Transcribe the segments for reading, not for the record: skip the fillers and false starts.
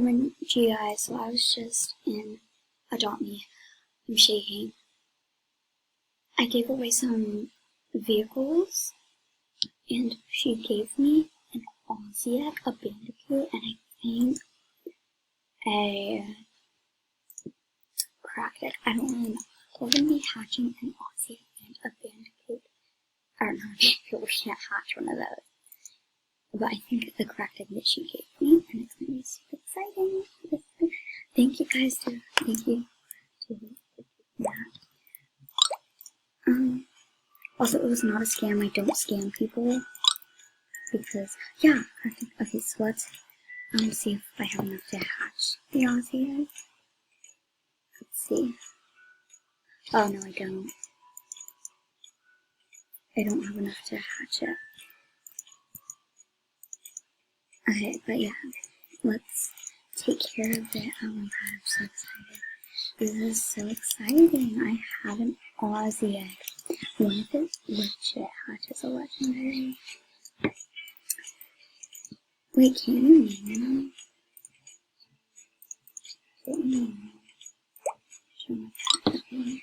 OMG guys, so I was just in Adopt Me. I'm shaking. I gave away some vehicles, and she gave me an Aussie, a bandicoot, and I think a cracked egg. I don't really know. We're gonna be hatching an Aussie and a bandicoot. Or not a bandicoot, we can't hatch one of those. But I think the cracked egg that she gave me, and it's gonna be super exciting. Thank you guys thank you to that. Also, it was not a scam. I don't scam people because, yeah, cracked egg. Okay, so let's see if I have enough to hatch the Aussie egg. Let's see. Oh no, I don't. I don't have enough to hatch it. Okay, but yeah, let's take care of it. Oh my god, I'm so excited. This is so exciting. I have an Aussie egg. One of it legit hatches a legendary. Wait, can you name them? Show my cat here.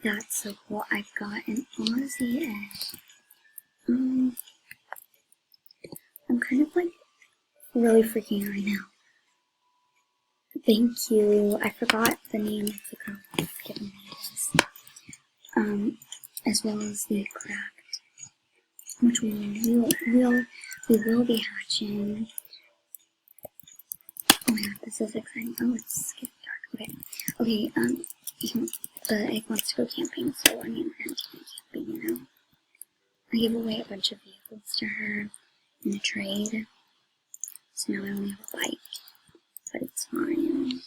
That's so cool. I got an Aussie egg. I'm kind of like really freaking out right now. Thank you. I forgot the name of the girl who gave me this. As well as the cracked, which we will be hatching. Oh my god, this is exciting. Oh, it's getting dark. Okay. The egg wants to go camping, so I mean, we're gonna take it camping, you know. I gave away a bunch of vehicles to her in a trade, so now I only have a bike, but it's fine.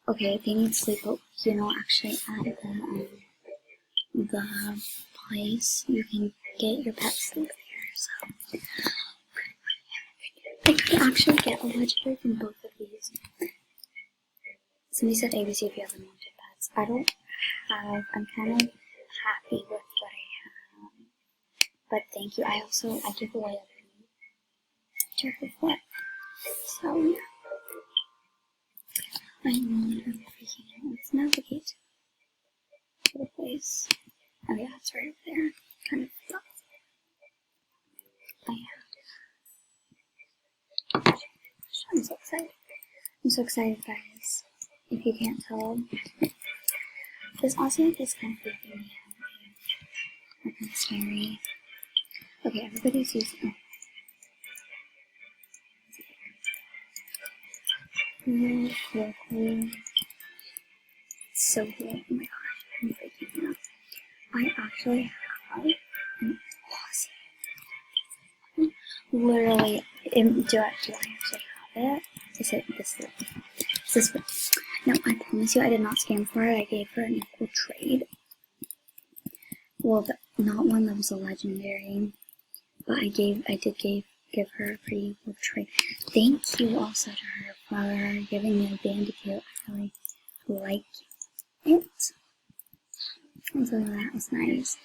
Okay, they need sleep, but you know, actually at the place, you can get your pet sleep there, so I could actually get a legendary from both of these. Somebody said ABC if you have unwanted pets. I don't have, I'm kind of happy with what I have, but thank you. I give away a picture before, so yeah. I'm freaking out. Let's navigate to the place. Oh yeah, it's right there. Kind of fun. Oh yeah. I'm so excited. I'm so excited, guys. If you can't tell, this Aussie is kind of freaking me out. They're kind of scary. Okay, everybody's using. Cool, cool, cool. It's so cool. Oh my god, I'm freaking out. I actually have an Aussie. Literally, do I actually have it? Is it this one? No, I promise you I did not scam for her. I gave her an equal trade. Well, not one that was a legendary, but I did give her a pretty equal trade. Thank you also to her for giving me a bandicoot. I really like it. And so that was nice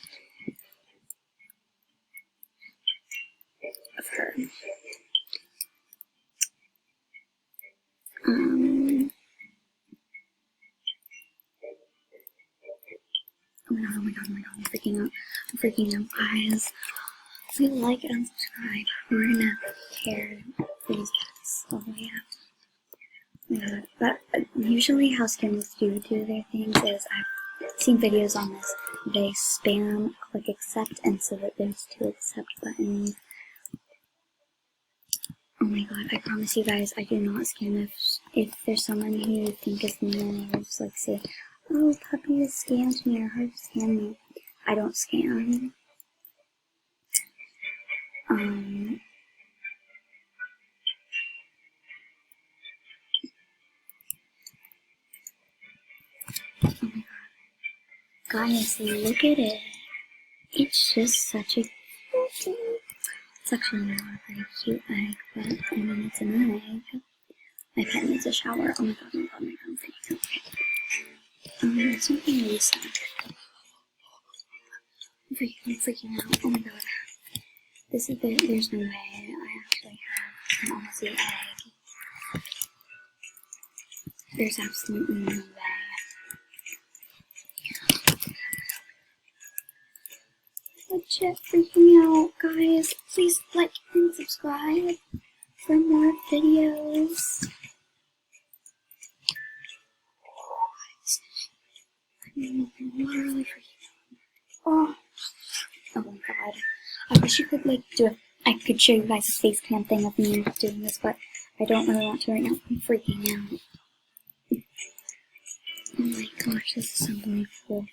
of her. Oh my god, I'm freaking out, guys. Please like and subscribe. We're gonna care for these pets. Oh yeah. But usually how scammers do their things is, I've seen videos on this. They spam click accept, and so that there's 2 accept buttons. Oh my god, I promise you guys, I do not scam. If there's someone who you think is mean and they just like say, oh, puppy has scammed me or her scammed me, I don't scam. Oh my god. Guys, look at it. It's just such a cute. It's actually not a very cute egg, but I mean, it's an egg. My pet needs a shower. Oh my god, I'm freaking out. Okay. There's something really sad. I'm freaking out. Oh my god. There's no way I actually have an Aussie egg. There's absolutely no way. Legit freaking out, guys. Please like and subscribe for more videos. I'm literally freaking out. Oh my god. I wish you could like do it. I could show you guys a face cam thing of me doing this, but I don't really want to right now. I'm freaking out. Oh my gosh, this is unbelievable.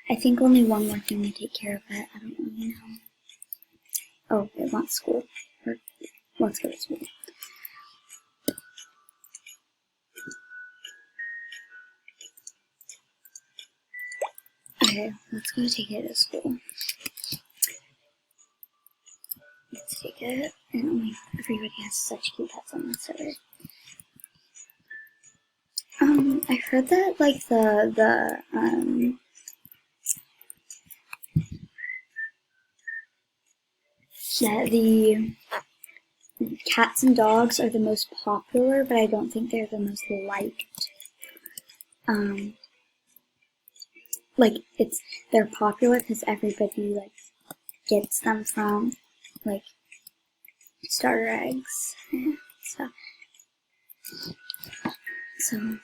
I think only one more thing to take care of it. I don't really know. Oh, it wants school. Or let's go to school. Okay, let's go take it to school. Let's take it. And oh my god, everybody has such cute pets on this server. I heard that like that the cats and dogs are the most popular, but I don't think they're the most liked. Like they're popular because everybody like gets them from like starter eggs and stuff. So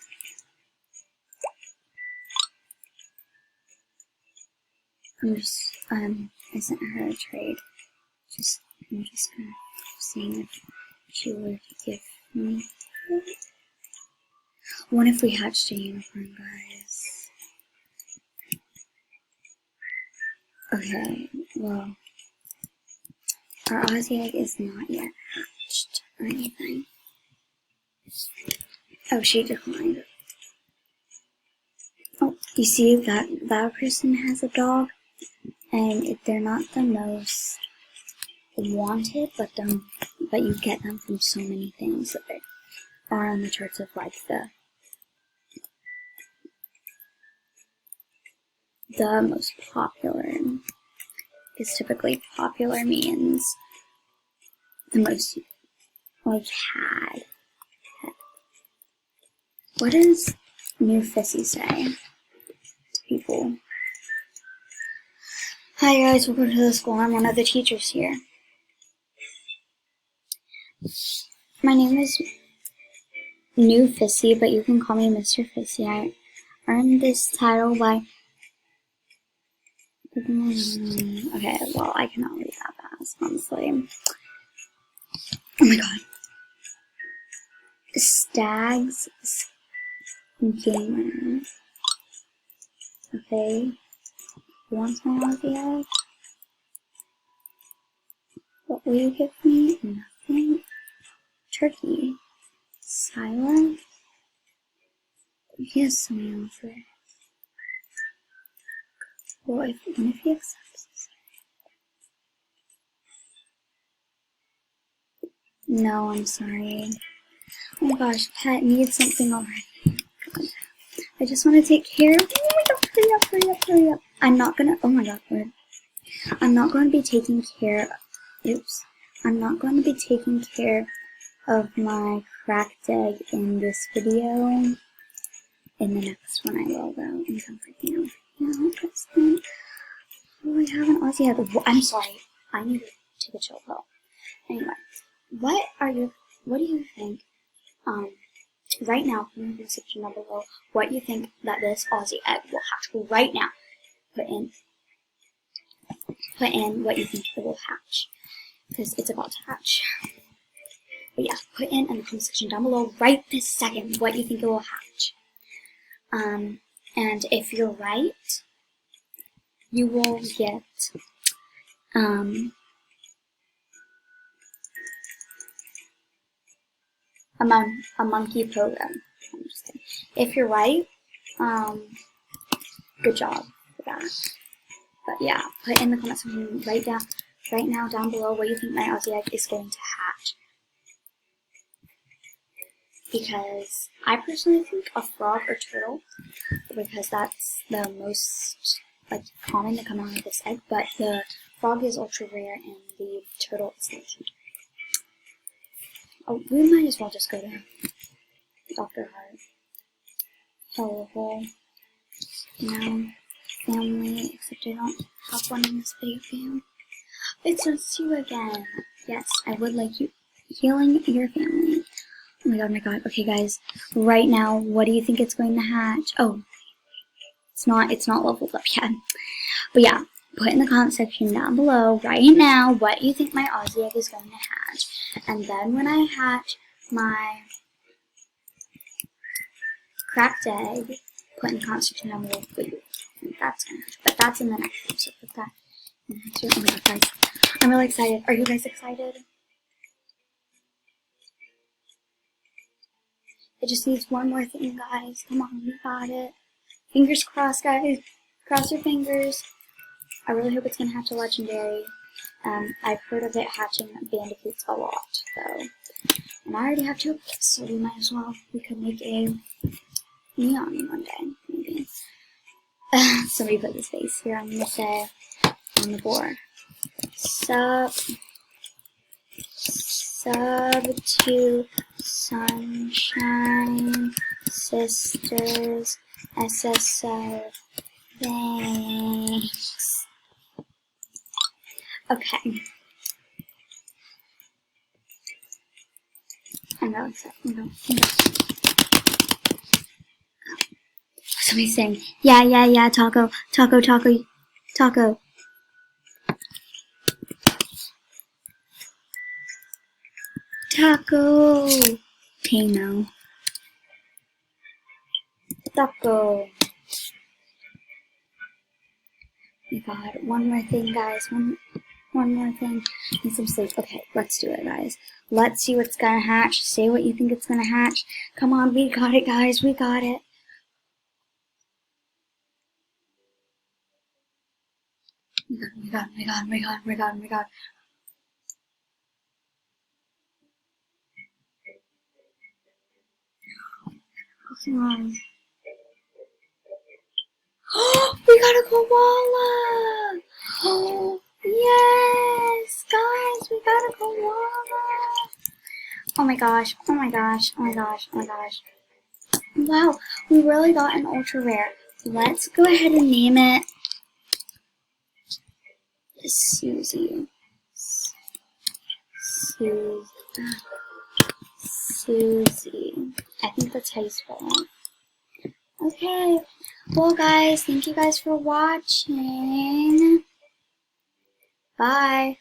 I sent her a trade. I'm just gonna see if she would give me. What if we hatched a unicorn, guys? Okay, well, our Aussie egg is not yet hatched or anything. Oh, she declined. Oh, you see that person has a dog, and they're not the most wanted, but you get them from so many things that they are on the charts of like the most popular. Because typically popular means the most like had. What does New Fissy say to people? Hi guys, welcome to the school. I'm one of the teachers here. My name is New Fissy, but you can call me Mr. Fissy. I earned this title by... Okay, well, I cannot read that fast, honestly. Oh my god. Stags Gamer. Okay. Who wants my Aussie egg? What will you give me? Nothing. Turkey. Silence. He has so many offers. Well, what if he accepts this? No, I'm sorry. Oh my gosh, pet needs something already. God. I just want to take care of. Oh my god, hurry up, hurry up, hurry up. I'm not gonna. Oh my god, word. I'm not going to be taking care. Oops. I'm not going to be taking care of my cracked egg in this video. In the next one, I will though. I'm freaking out. Oh, I have an Aussie egg. I'm sorry. I need to take a chill pill. Anyway, what do you think? Right now, in the section down below, what you think that this Aussie egg will hatch right now. Put in what you think it will hatch, because it's about to hatch. But yeah, put in the comment section down below right this second what you think it will hatch. And if you're right, you will get a monkey program. I'm just kidding. If you're right, good job for that. But yeah, put in the comment section right now down below what you think my Aussie egg is going to hatch. Because I personally think a frog or turtle, because that's the most like common to come out of this egg, but the frog is ultra rare and the turtle is legendary. Oh, we might as well just go to Dr. Hart. Hello, no family, except I don't have one in this video game. It's just you again. Yes, I would like you healing your family. Oh my god. Okay, guys, right now, what do you think it's going to hatch? Oh, it's not leveled up yet. But yeah, put in the comment section down below right now what you think my Aussie egg is going to hatch. And then when I hatch my cracked egg, put in the comment section down below what you think that's going to hatch. But that's in the next video, so put that in the next video. Oh my god, guys, I'm really excited. Are you guys excited? It just needs one more thing, guys. Come on, we got it. Fingers crossed, guys. Cross your fingers. I really hope it's going to hatch a legendary. I've heard of it hatching bandicoots a lot, though. And I already have 2 of these, so we might as well. We could make a neon one day, maybe. Somebody put this face here. I'm going to say on the board. Sub to Sunshine Sisters SSO. Thanks. Okay. I'm really excited. Somebody's saying, yeah, taco. Taco. Tano. Taco. We got one more thing, guys. One more thing. Need some sleep. Okay, let's do it, guys. Let's see what's gonna hatch. Say what you think it's gonna hatch. Come on, we got it, guys. We got it. We got it. Come on. We got a koala! Oh, yes! Guys, we got a koala! Oh my gosh. Wow, we really got an ultra rare. Let's go ahead and name it Susie. Susie. I think that's how you spell it. Okay. Well, guys, thank you guys for watching. Bye.